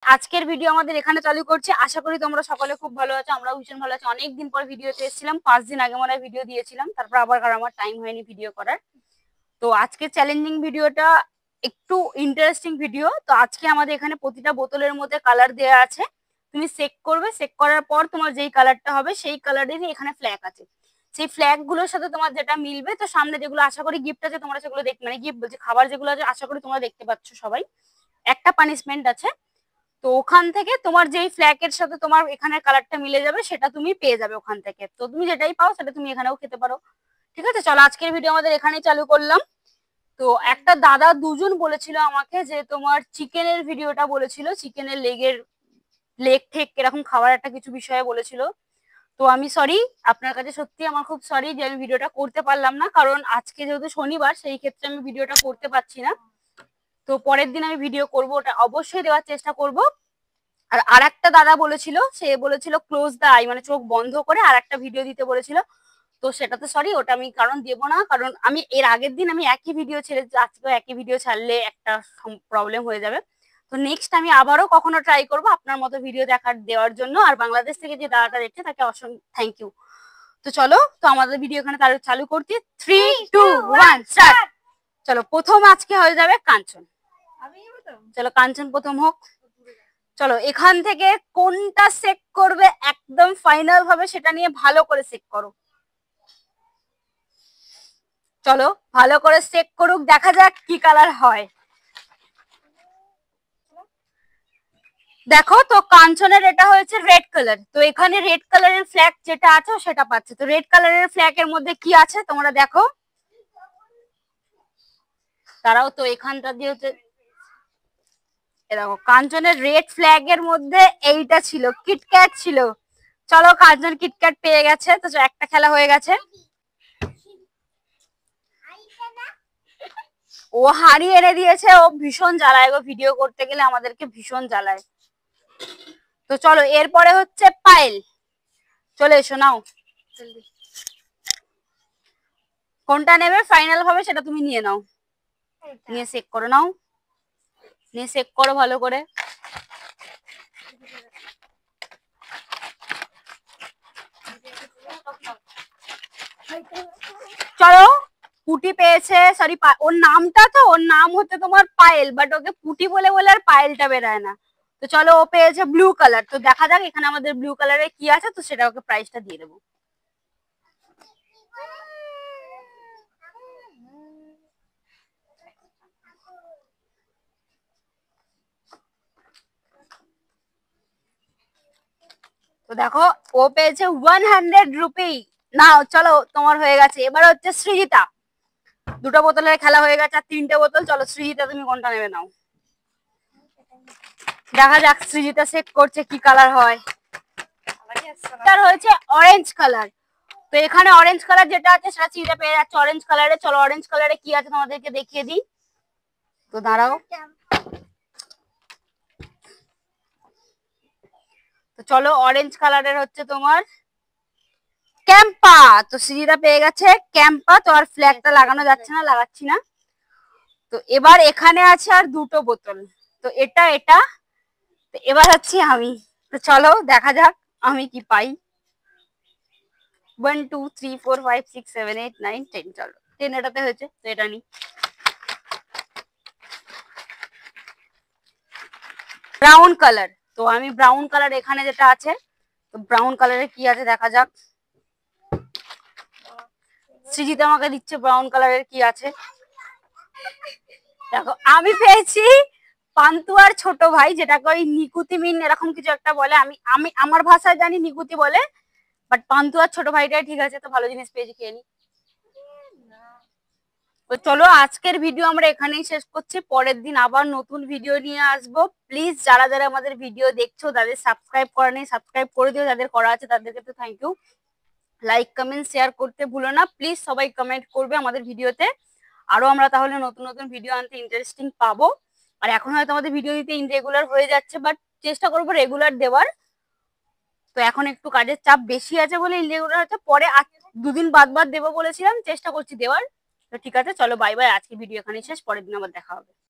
আজকের ভিডিও আমাদের এখানে চালু করছি। আশা করি তোমরা সকলে খুব ভালো আছো, আমরাও ভীষণ ভালো আছি। অনেকদিন পর ভিডিওতে এসেছিলাম, 5 দিন আগে মনে হয় ভিডিও দিয়েছিলাম, তারপর আবার আমার টাইম হয়নি ভিডিও করার। তো আজকে চ্যালেঞ্জিং ভিডিওটা একটু ইন্টারেস্টিং ভিডিও। তো আজকে আমাদের এখানে প্রতিটা বোতলের মধ্যে কালার দেওয়া আছে, তুমি চেক করবে, চেক করার পর তোমার যেই কালারটা হবে সেই কালারেরই এখানে ফ্ল্যাগ আছে। সেই ফ্ল্যাগ গুলোর সাথে তোমার যেটা মিলবে, তো সামনে যেগুলো আশা করি গিফট আছে তোমরা সেগুলো দেখ, মানে গিফট বলছে খাবার যেগুলো আছে আশা করি তোমরা দেখতে পাচ্ছ সবাই। একটা পানিশমেন্ট আছে, তো ওখান থেকে তোমার যেই ফ্ল্যাগের সাথে তোমার এখানের কালারটা মিলে যাবে সেটা তুমি পেয়ে যাবে ওখান থেকে। তো তুমি যেটাই পাও সেটা তুমি এখানেও খেতে পারো। ঠিক আছে, চলো আজকের ভিডিও আমাদের এখানেই চালু করলাম। তো একটা দাদা দুজন বলেছিল আমাকে যে তোমার চিকেনের ভিডিওটা বলেছিল, চিকেনের লেগ ঠেক এরকম খাবার একটা কিছু বিষয়ে বলেছিল। তো আমি সরি, আপনার কাছে সত্যি আমার খুব সরি যে আমি ভিডিওটা করতে পারলাম না, কারণ আজকে যেহেতু শনিবার সেই ক্ষেত্রে আমি ভিডিওটা করতে পারছি না। তো পরের দিন আমি ভিডিও করব, ওটা অবশ্যই দেওয়ার চেষ্টা করব। আর একটা দাদা বলেছিল, সে বলেছিল ক্লোজ দ্য আই, মানে চোখ বন্ধ করে আর একটা ভিডিও দিতে বলেছিল। তো সেটাতে সরি, ওটা আমি কারণ দেবো না, কারণ আমি এর আগের দিন আমি একই ভিডিও ছেড়েছি, আজকেও একই ভিডিও ছাড়লে একটা প্রবলেম হয়ে যাবে। তো নেক্সট আমি আবারও কখনো ট্রাই করবো আপনার মতো ভিডিও দেওয়ার জন্য। আর বাংলাদেশ থেকে যে দাদাটা দেখছে তাকে অসংখ্য থ্যাংক ইউ। তো চলো, তো আমাদের ভিডিও এখানে চালু করছি। 3, 2, 1 স্টার্ট। চলো, প্রথম আজকে হয়ে যাবে কাঞ্চন। চলো কাঞ্চন প্রথম হোক। চলো এখান থেকে কোনটা চেক করবে একদম ফাইনাল ভাবে সেটা নিয়ে ভালো করে চেক করো। চলো ভালো করে চেক করুক, দেখা যাক কি কালার হয়। দেখো তো কাঞ্চনের এটা হয়েছে রেড কালার, তো এখানে রেড কালারের ফ্ল্যাগ যেটা আছে সেটা পাচ্ছে। তো রেড কালারের ফ্ল্যাগ এর মধ্যে কি আছে তোমরা দেখো, তারাও তো এখানটা দিয়ে হচ্ছে দেখো কাঞ্চনের রেড ফ্ল্যাগ এর মধ্যে এইটা ছিল, কিটক্যাট ছিল। চলো কাঞ্চন কিটক্যাট পেয়ে গেছে, তো একটা খেলা হয়ে গেছে। ও হাড়ি এনে দিয়েছে, ও ভীষণ জ্বালায় গো, ভিডিও করতে গেলে আমাদেরকে ভীষণ জ্বালায়। তো চলো এরপরে হচ্ছে পায়েল, চলে এসো নাও। কোনটা নেবে ফাইনাল ভাবে সেটা তুমি নিয়ে নাও, নিয়ে চেক করে নাও, নিয়ে চেক করো ভালো করে। চলো পুটি পেয়েছে, সরি ওর নামটা তো, ওর নাম হচ্ছে তোমার পায়েল, বাট ওকে পুটি বলে বলে আর পায়েলটা বেরায় না। তো চলো ও পেয়েছে ব্লু কালার। তো দেখা যাক এখানে আমাদের ব্লু কালারে কি আছে, তো সেটা ওকে প্রাইসটা দিয়ে দেবো। তো দেখো ও পেয়েছে 100 রুপি। নাও চলো তোমার হয়ে গেছে। এবার হচ্ছে সৃজিতা, দুটো বোতলের খেলা হয়ে গেছে আর 3টে বোতল। চলো সৃজিতা তুমি কোনটা নেবে নাও, দেখা যাক সৃজিতা চেক করছে কি কালার হয়। তার হয়েছে অরেঞ্জ কালার। তো এখানে অরেঞ্জ কালার যেটা আছে সেটা সৃজিতা পেয়ে যাচ্ছে অরেঞ্জ কালারে। চলো অরেঞ্জ কালারে কি আছে তোমাদেরকে দেখিয়ে দিই। তো দাঁড়াও, তো চলো অরেঞ্জ কালারের হচ্ছে তোমার ক্যাম্পা। তো সৃজিতা পেয়ে গেছে ক্যাম্পা। তো আর ফ্ল্যাগটা লাগানো যাচ্ছে না, লাগাচ্ছি না। তো এবার এখানে আছে আর দুটো বোতল, তো এটা এটা। তো এবার হচ্ছে আমি, তো চলো দেখা যাক আমি কি পাই। 1, 2, 3, 4, 5, 6, 7, 8, 9, 10। চলো 10 এটাতে হয়েছে, তো এটা নি। ব্রাউন কালার, তো আমি ব্রাউন কালার এখানে যেটা আছে, তো ব্রাউন কালারে কি আছে দেখা যাক। সৃজিত আমাকে দিচ্ছে ব্রাউন কালারের কি আছে। দেখো আমি পেয়েছি পান্তুয়ার ছোট ভাই, যেটাকে ওই নিকুতি মিন এরকম কিছু একটা বলে। আমি আমি আমার ভাষায় জানি নিকুতি বলে, বাট পান্তুয়ার ছোট ভাইটাই ঠিক আছে। তো ভালো জিনিস পেয়েছি, খেয়ে নি। তো চলো আজকের ভিডিও আমরা এখানেই শেষ করছি, পরের দিন আবার নতুন ভিডিও নিয়ে আসবো। প্লিজ যারা যারা আমাদের ভিডিও দেখছো তাদের সাবস্ক্রাইব করা নেই সাবস্ক্রাইব করে দিও, যাদের করা আছে তাদেরকে তো thank you. Like comment share করতে ভুলো না প্লিজ, সবাই কমেন্ট করবে আমাদের ভিডিওতে। আরো আমরা তাহলে নতুন নতুন ভিডিও আনতে ইন্টারেস্টিং পাবো। আর এখন হয়তো আমাদের ভিডিও দিতে ইনরেগুলার হয়ে যাচ্ছে, বাট চেষ্টা করবো রেগুলার দেওয়ার। তো এখন একটু কাজের চাপ বেশি আছে বলে ইনরেগুলার হচ্ছে, পরে 2 দিন বাদ বাদ দেবো বলেছিলাম, চেষ্টা করছি দেওয়ার। তো ঠিক আছে চলো বাই বাই, আজকে ভিডিও এখানেই শেষ, পরের দিন আবার দেখা হবে।